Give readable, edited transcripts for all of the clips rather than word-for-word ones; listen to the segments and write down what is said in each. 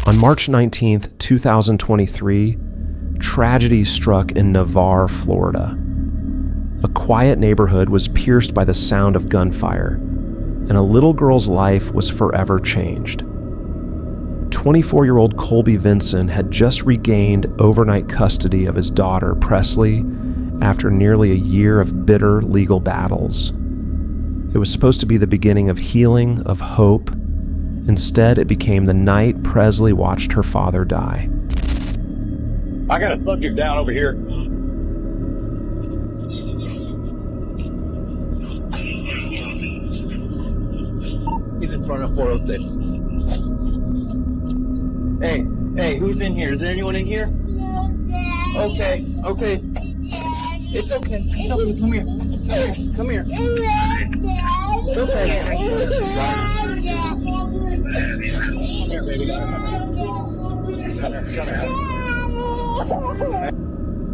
On March 19th, 2023, tragedy struck in Navarre, Florida. A quiet neighborhood was pierced by the sound of gunfire, and a little girl's life was forever changed. 24-year-old Colby Vinson had just regained overnight custody of his daughter, Presley, after nearly a year of bitter legal battles. It was supposed to be the beginning of healing, of hope. Instead, it became the night Presley watched her father die. I got a subject down over here. He's in front of 406. Hey, who's in here? Is there anyone in here? No, Dad. Okay. It's okay. Come here. Come here. It's okay. Come here, baby. Come here.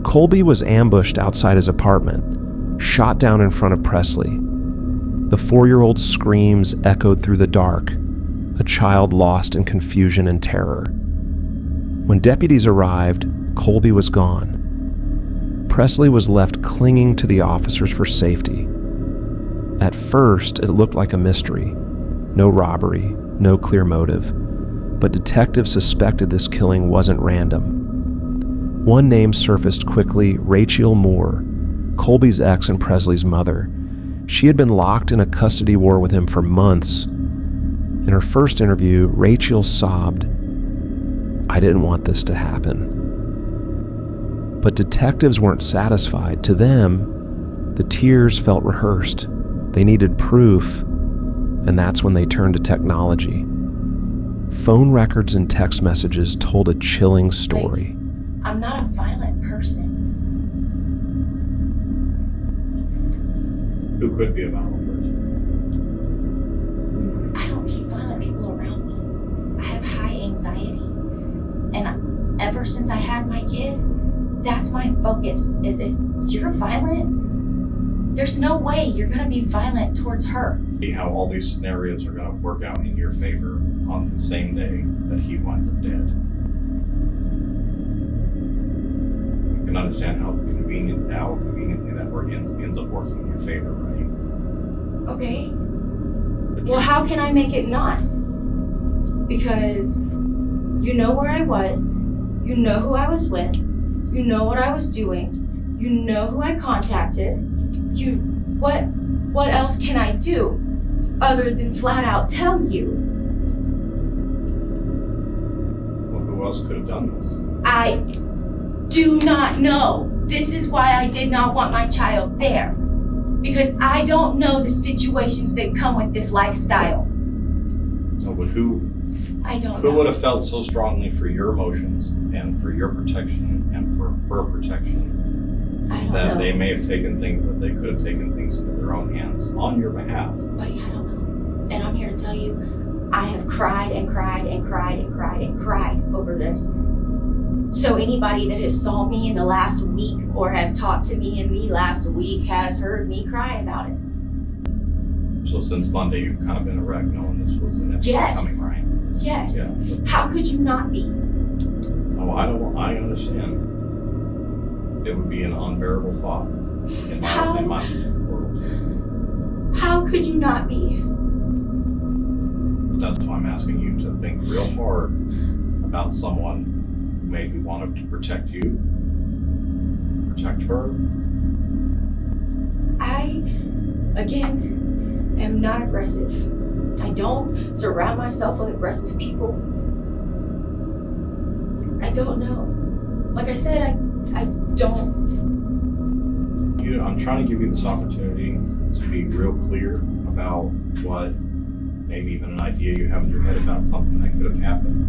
Colby was ambushed outside his apartment, shot down in front of Presley. The 4-year-old's screams echoed through the dark, a child lost in confusion and terror. When deputies arrived, Colby was gone. Presley was left clinging to the officers for safety. At first, it looked like a mystery. No robbery, no clear motive. But detectives suspected this killing wasn't random. One name surfaced quickly: Rachiel Moore, Colby's ex and Presley's mother. She had been locked in a custody war with him for months. In her first interview, Rachiel sobbed, "I didn't want this to happen." But detectives weren't satisfied. To them, the tears felt rehearsed. They needed proof, and that's when they turned to technology. Phone records and text messages told a chilling story. I'm not a violent person. Who could be a violent person? I don't keep violent people around me. I have high anxiety. And ever since I had my kid, that's my focus, is if you're violent, there's no way you're gonna be violent towards her. See how all these scenarios are gonna work out in your favor on the same day that he winds up dead. You can understand how conveniently that ends up working in your favor, right? Okay. Well, how can I make it not? Because you know where I was, you know who I was with, you know what I was doing, you know who I contacted. What else can I do other than flat out tell you? Well, who else could have done this? I do not know. This is why I did not want my child there. Because I don't know the situations that come with this lifestyle. No, but who Who would have felt so strongly for your emotions and for your protection and for her protection that they may have taken things that they could have taken things into their own hands on your behalf? Buddy, I don't know. And I'm here to tell you, I have cried and cried and cried and cried and cried over this. So anybody that has saw me in the last week or has talked to me in the last week has heard me cry about it. So since Monday, you've kind of been a wreck knowing this was inevitably Yes. coming, right? Yes. Yeah. How could you not be? Oh, I understand. It would be an unbearable thought in my world. How could you not be? But that's why I'm asking you to think real hard about someone who maybe wanted to protect you, protect her. I, again, am not aggressive. I don't surround myself with aggressive people. I don't know. Like I said, I don't. I'm trying to give you this opportunity to be real clear about what, maybe even an idea you have in your head about something that could have happened.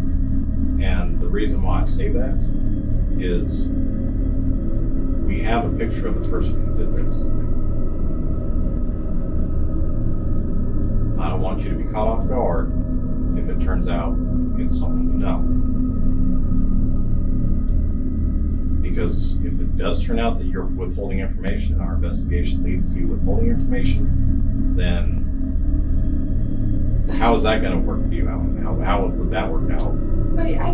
And the reason why I say that is we have a picture of the person who did this. I don't want you to be caught off guard if it turns out it's someone you know. Because if it does turn out that you're withholding information and our investigation leads to you withholding information, then how is that going to work for you? How would that work out? But I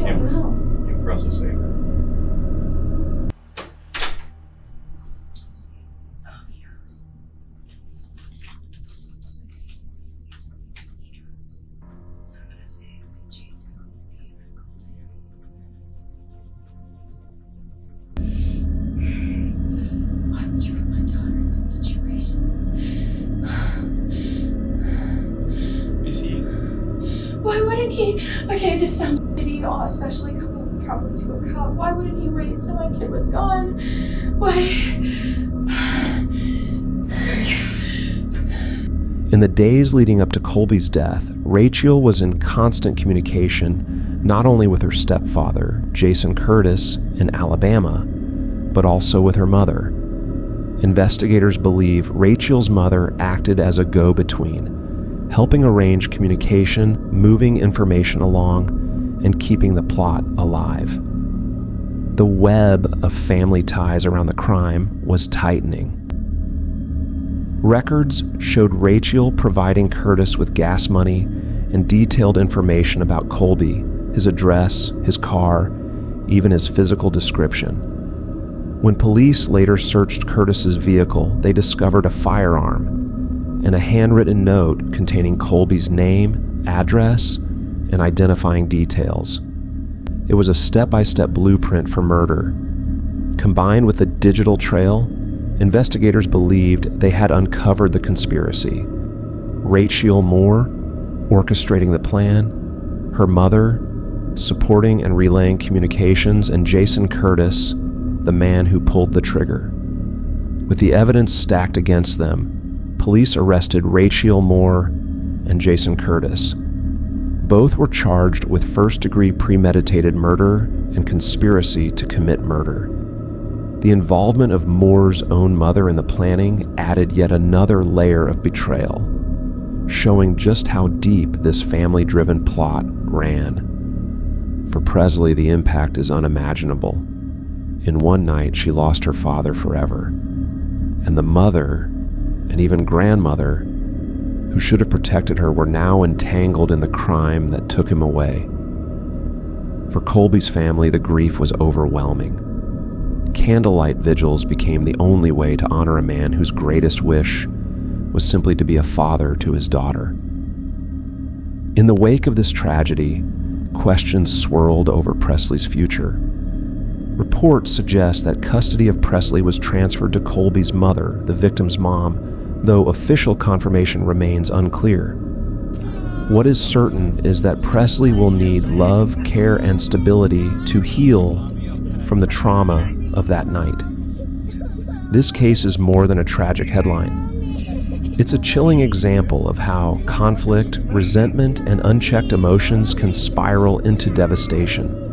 Okay, this sounds shitty, especially coming probably to a cop. Why wouldn't you wait until my kid was gone? Why? In the days leading up to Colby's death, Rachiel was in constant communication not only with her stepfather, Jason Curtis, in Alabama, but also with her mother. Investigators believe Rachiel's mother acted as a go-between, helping arrange communication, moving information along, and keeping the plot alive. The web of family ties around the crime was tightening. Records showed Rachiel providing Curtis with gas money and detailed information about Colby, his address, his car, even his physical description. When police later searched Curtis's vehicle, they discovered a firearm and a handwritten note containing Colby's name, address, and identifying details. It was a step-by-step blueprint for murder. Combined with the digital trail, investigators believed they had uncovered the conspiracy. Rachiel Moore orchestrating the plan, her mother supporting and relaying communications, and Jason Curtis, the man who pulled the trigger. With the evidence stacked against them, police arrested Rachiel Moore and Jason Curtis. Both were charged with first-degree premeditated murder and conspiracy to commit murder. The involvement of Moore's own mother in the planning added yet another layer of betrayal, showing just how deep this family-driven plot ran. For Presley, the impact is unimaginable. In one night, she lost her father forever, and the mother, and even grandmother, who should have protected her, were now entangled in the crime that took him away. For Colby's family, the grief was overwhelming. Candlelight vigils became the only way to honor a man whose greatest wish was simply to be a father to his daughter. In the wake of this tragedy, questions swirled over Presley's future. Reports suggest that custody of Presley was transferred to Colby's mother, the victim's mom, though official confirmation remains unclear. What is certain is that Presley will need love, care, and stability to heal from the trauma of that night. This case is more than a tragic headline. It's a chilling example of how conflict, resentment, and unchecked emotions can spiral into devastation.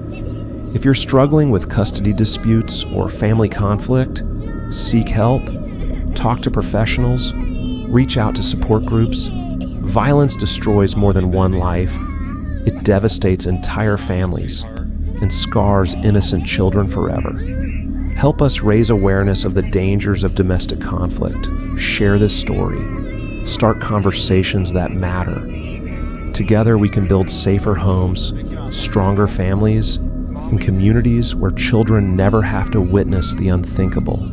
If you're struggling with custody disputes or family conflict, seek help, talk to professionals, reach out to support groups. Violence destroys more than one life. It devastates entire families and scars innocent children forever. Help us raise awareness of the dangers of domestic conflict. Share this story. Start conversations that matter. Together we can build safer homes, stronger families, and communities where children never have to witness the unthinkable.